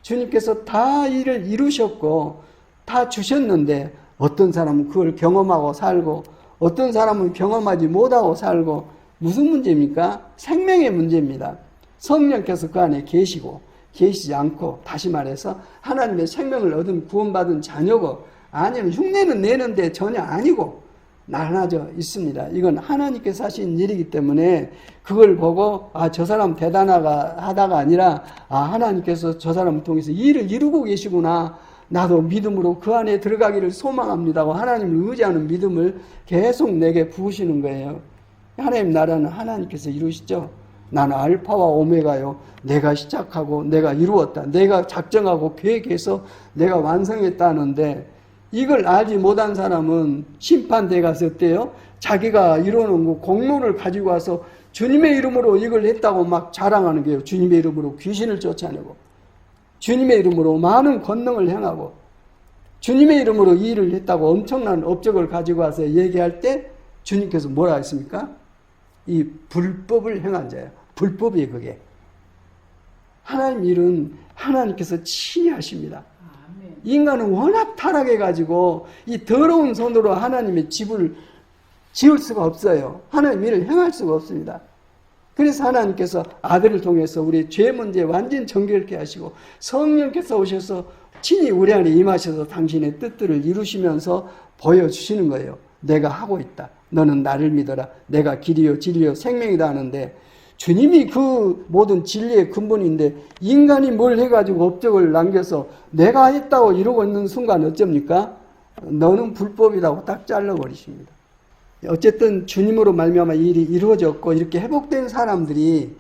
주님께서 다 일을 이루셨고 다 주셨는데 어떤 사람은 그걸 경험하고 살고 어떤 사람은 경험하지 못하고 살고 무슨 문제입니까? 생명의 문제입니다. 성령께서 그 안에 계시고 계시지 않고 다시 말해서 하나님의 생명을 얻은 구원받은 자녀고 아니면 흉내는 내는데 전혀 아니고 나눠져 있습니다. 이건 하나님께서 하신 일이기 때문에 그걸 보고 저 사람 대단하다가 아니라 하나님께서 저 사람을 통해서 일을 이루고 계시구나. 나도 믿음으로 그 안에 들어가기를 소망합니다고 하나님을 의지하는 믿음을 계속 내게 부으시는 거예요. 하나님 나라는 하나님께서 이루시죠. 나는 알파와 오메가요. 내가 시작하고 내가 이루었다. 내가 작정하고 계획해서 내가 완성했다는데 이걸 알지 못한 사람은 심판대에 가서 어때요? 자기가 이루어놓은 거 공로를 가지고 와서 주님의 이름으로 이걸 했다고 막 자랑하는 거예요. 주님의 이름으로 귀신을 쫓아내고 주님의 이름으로 많은 권능을 행하고 주님의 이름으로 이 일을 했다고 엄청난 업적을 가지고 와서 얘기할 때 주님께서 뭐라 했습니까? 이 불법을 행한 자예요. 불법이에요, 그게. 하나님 일은 하나님께서 친히 하십니다. 인간은 워낙 타락해가지고 이 더러운 손으로 하나님의 집을 지을 수가 없어요. 하나님 일을 행할 수가 없습니다. 그래서 하나님께서 아들을 통해서 우리 죄 문제 완전 정결케 하시고 성령께서 오셔서 친히 우리 안에 임하셔서 당신의 뜻들을 이루시면서 보여주시는 거예요. 내가 하고 있다. 너는 나를 믿어라. 내가 길이요 진리요 생명이다 하는데 주님이 그 모든 진리의 근본인데 인간이 뭘 해가지고 업적을 남겨서 내가 했다고 이러고 있는 순간 어쩝니까? 너는 불법이라고 딱 잘라버리십니다. 어쨌든 주님으로 말미암아 이 일이 이루어졌고 이렇게 회복된 사람들이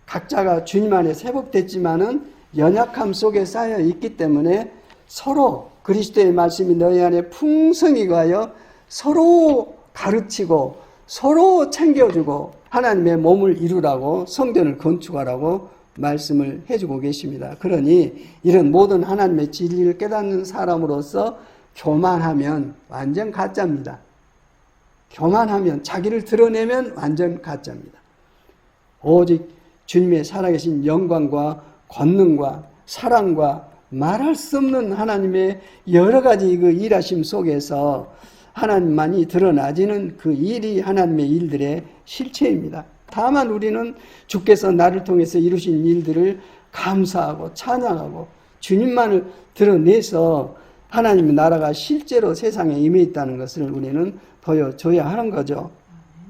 각자가 주님 안에서 회복됐지만은 연약함 속에 쌓여 있기 때문에 서로 그리스도의 말씀이 너희 안에 풍성히 가여 서로 가르치고 서로 챙겨주고 하나님의 몸을 이루라고 성전을 건축하라고 말씀을 해주고 계십니다. 그러니 이런 모든 하나님의 진리를 깨닫는 사람으로서 교만하면 완전 가짜입니다. 교만하면 자기를 드러내면 완전 가짜입니다. 오직 주님의 살아계신 영광과 권능과 사랑과 말할 수 없는 하나님의 여러 가지 그 일하심 속에서 하나님만이 드러나지는 그 일이 하나님의 일들의 실체입니다. 다만 우리는 주께서 나를 통해서 이루신 일들을 감사하고 찬양하고 주님만을 드러내서 하나님의 나라가 실제로 세상에 임해 있다는 것을 우리는 보여줘야 하는 거죠.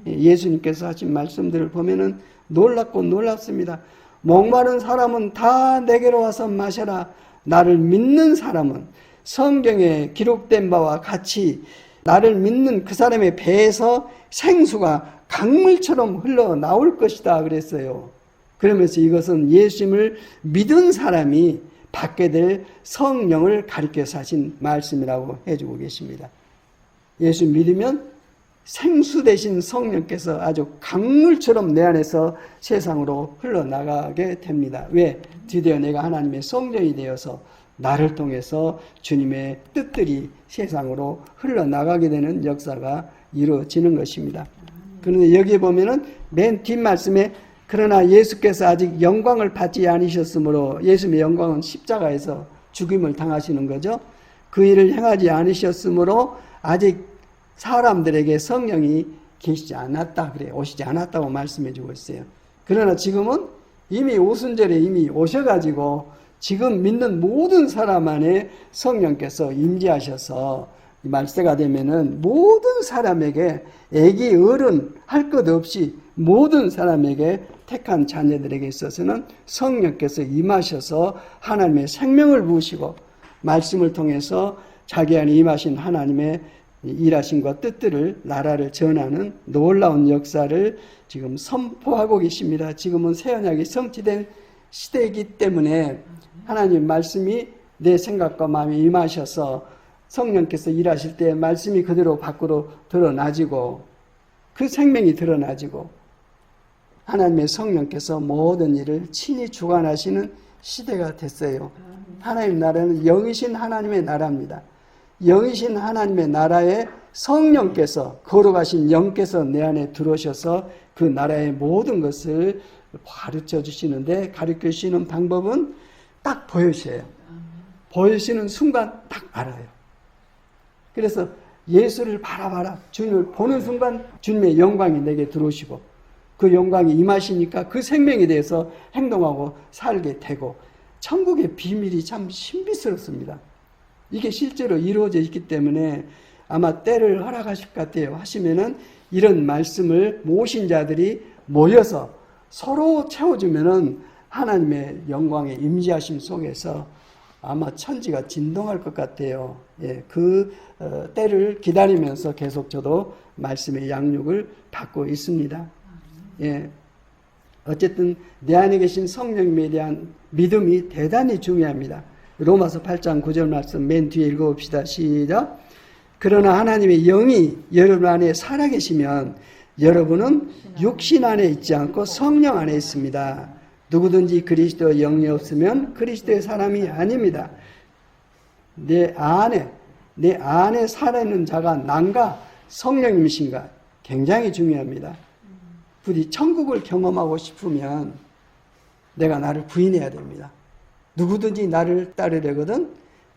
예수님께서 하신 말씀들을 보면은 놀랍고 놀랍습니다. 목마른 사람은 다 내게로 와서 마셔라. 나를 믿는 사람은 성경에 기록된 바와 같이 나를 믿는 그 사람의 배에서 생수가 강물처럼 흘러나올 것이다 그랬어요. 그러면서 이것은 예수님을 믿은 사람이 받게 될 성령을 가리켜서 하신 말씀이라고 해주고 계십니다. 예수 믿으면 생수 대신 성령께서 아주 강물처럼 내 안에서 세상으로 흘러나가게 됩니다. 왜? 드디어 내가 하나님의 성전이 되어서 나를 통해서 주님의 뜻들이 세상으로 흘러나가게 되는 역사가 이루어지는 것입니다. 그런데 여기에 보면은 맨 뒷말씀에 그러나 예수께서 아직 영광을 받지 않으셨으므로 예수님의 영광은 십자가에서 죽임을 당하시는 거죠. 그 일을 행하지 않으셨으므로 아직 사람들에게 성령이 계시지 않았다 그래 오시지 않았다고 말씀해 주고 있어요. 그러나 지금은 이미 오순절에 이미 오셔가지고 지금 믿는 모든 사람 안에 성령께서 임재하셔서 말세가 되면은 모든 사람에게 애기 어른 할 것 없이 모든 사람에게 택한 자녀들에게 있어서는 성령께서 임하셔서 하나님의 생명을 부으시고 말씀을 통해서 자기 안에 임하신 하나님의 일하심과 뜻들을 나라를 전하는 놀라운 역사를 지금 선포하고 계십니다. 지금은 새 언약이 성취된 시대이기 때문에 하나님 말씀이 내 생각과 마음에 임하셔서 성령께서 일하실 때 말씀이 그대로 밖으로 드러나지고 그 생명이 드러나지고 하나님의 성령께서 모든 일을 친히 주관하시는 시대가 됐어요. 하나님 나라는 영이신 하나님의 나라입니다. 영이신 하나님의 나라에 성령께서 거룩하신 영께서 내 안에 들어오셔서 그 나라의 모든 것을 가르쳐 주시는데 가르쳐 주시는 방법은 딱 보여주셔요. 보여주시는 순간 딱 알아요. 그래서 예수를 바라봐라. 주님을 보는 순간 주님의 영광이 내게 들어오시고 그 영광이 임하시니까 그 생명에 대해서 행동하고 살게 되고 천국의 비밀이 참 신비스럽습니다. 이게 실제로 이루어져 있기 때문에 아마 때를 허락하실 것 같아요. 하시면은 이런 말씀을 모신 자들이 모여서 서로 채워주면은 하나님의 영광의 임재하심 속에서 아마 천지가 진동할 것 같아요. 예, 그 때를 기다리면서 계속 저도 말씀의 양육을 받고 있습니다. 예, 어쨌든 내 안에 계신 성령님에 대한 믿음이 대단히 중요합니다. 로마서 8장 9절 말씀 맨 뒤에 읽어봅시다. 시작. 그러나 하나님의 영이 여러분 안에 살아계시면 여러분은 육신 안에 있지 않고 성령 안에 있습니다. 누구든지 그리스도의 영이 없으면 그리스도의 사람이 아닙니다. 내 안에 살아있는 자가 난가 성령님이신가 굉장히 중요합니다. 부디 천국을 경험하고 싶으면 내가 나를 부인해야 됩니다. 누구든지 나를 따르려거든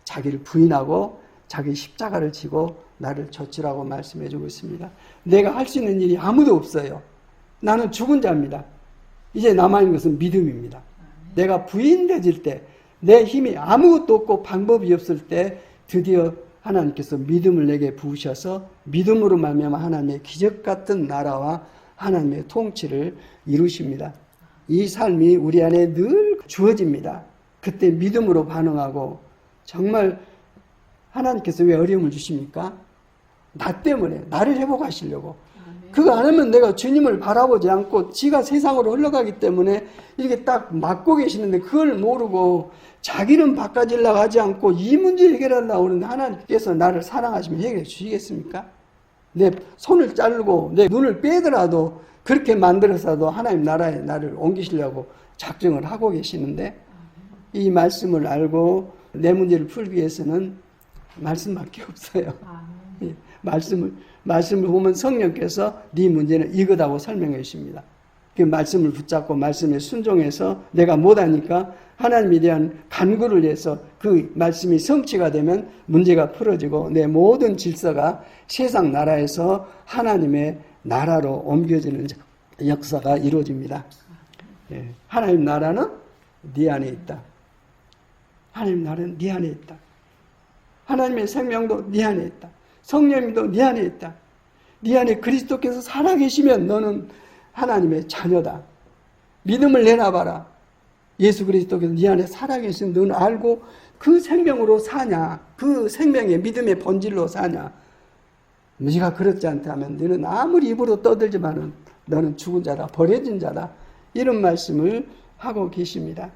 자기를 부인하고 자기 십자가를 지고 나를 좇으라고 말씀해 주고 있습니다. 내가 할 수 있는 일이 아무도 없어요. 나는 죽은 자입니다. 이제 남아있는 것은 믿음입니다. 내가 부인되질 때, 내 힘이 아무것도 없고 방법이 없을 때 드디어 하나님께서 믿음을 내게 부으셔서 믿음으로 말미암아 하나님의 기적 같은 나라와 하나님의 통치를 이루십니다. 이 삶이 우리 안에 늘 주어집니다. 그때 믿음으로 반응하고 정말 하나님께서 왜 어려움을 주십니까? 나 때문에 나를 회복하시려고. 그거 안 하면 내가 주님을 바라보지 않고 지가 세상으로 흘러가기 때문에 이렇게 딱 막고 계시는데 그걸 모르고 자기는 바꿔지려고 하지 않고 이 문제 해결하려고 하는데 하나님께서 나를 사랑하시면 해결해 주시겠습니까? 내 손을 자르고 내 눈을 빼더라도 그렇게 만들어서도 하나님 나라에 나를 옮기시려고 작정을 하고 계시는데 이 말씀을 알고 내 문제를 풀기 위해서는 말씀밖에 없어요. 말씀을 보면 성령께서 네 문제는 이거다고 설명해 주십니다. 그 말씀을 붙잡고 말씀에 순종해서 내가 못하니까 하나님에 대한 간구를 해서 그 말씀이 성취가 되면 문제가 풀어지고 내 모든 질서가 세상 나라에서 하나님의 나라로 옮겨지는 역사가 이루어집니다. 예. 하나님 나라는 네 안에 있다. 하나님 나라는 네 안에 있다. 하나님의 생명도 네 안에 있다. 성령님도 네 안에 있다. 네 안에 그리스도께서 살아계시면 너는 하나님의 자녀다. 믿음을 내놔봐라. 예수 그리스도께서 네 안에 살아계신 너는 알고 그 생명으로 사냐? 그 생명의 믿음의 본질로 사냐? 네가 그렇지 않다면 너는 아무리 입으로 떠들지만은 너는 죽은 자다. 버려진 자다. 이런 말씀을 하고 계십니다.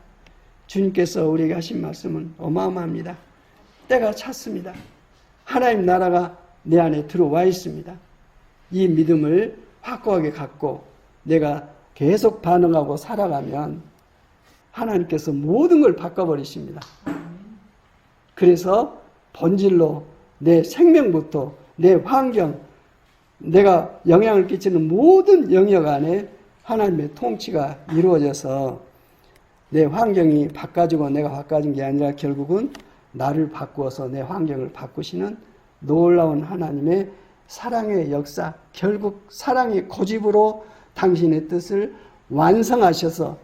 주님께서 우리에게 하신 말씀은 어마어마합니다. 때가 찼습니다. 하나님 나라가 내 안에 들어와 있습니다. 이 믿음을 확고하게 갖고 내가 계속 반응하고 살아가면 하나님께서 모든 걸 바꿔버리십니다. 그래서 본질로 내 생명부터 내 환경, 내가 영향을 끼치는 모든 영역 안에 하나님의 통치가 이루어져서 내 환경이 바꿔지고 내가 바꿔진 게 아니라 결국은 나를 바꾸어서 내 환경을 바꾸시는 놀라운 하나님의 사랑의 역사, 결국 사랑의 고집으로 당신의 뜻을 완성하셔서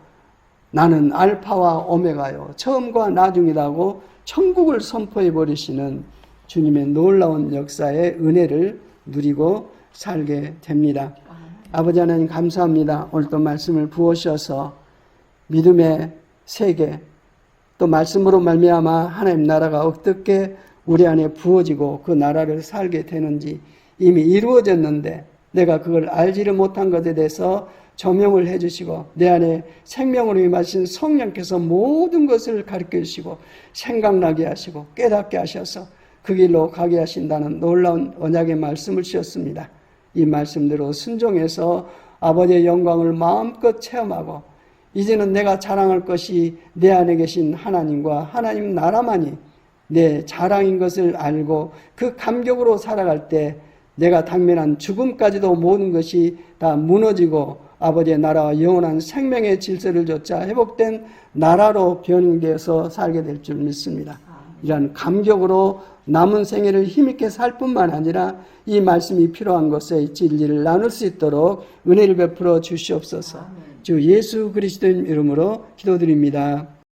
나는 알파와 오메가요. 처음과 나중이라고 천국을 선포해 버리시는 주님의 놀라운 역사의 은혜를 누리고 살게 됩니다. 아버지 하나님 감사합니다. 오늘 또 말씀을 부어주셔서 믿음의 세계 또 말씀으로 말미암아 하나님 나라가 어떻게 우리 안에 부어지고 그 나라를 살게 되는지 이미 이루어졌는데 내가 그걸 알지를 못한 것에 대해서 조명을 해주시고 내 안에 생명으로 임하신 성령께서 모든 것을 가르쳐 주시고 생각나게 하시고 깨닫게 하셔서 그 길로 가게 하신다는 놀라운 언약의 말씀을 주셨습니다. 이 말씀대로 순종해서 아버지의 영광을 마음껏 체험하고 이제는 내가 자랑할 것이 내 안에 계신 하나님과 하나님 나라만이 내 자랑인 것을 알고 그 감격으로 살아갈 때 내가 당면한 죽음까지도 모든 것이 다 무너지고 아버지의 나라와 영원한 생명의 질서를 좇아 회복된 나라로 변형되어서 살게 될 줄 믿습니다. 이러한 감격으로 남은 생애를 힘있게 살 뿐만 아니라 이 말씀이 필요한 것의 진리를 나눌 수 있도록 은혜를 베풀어 주시옵소서. 주 예수 그리스도의 이름으로 기도드립니다.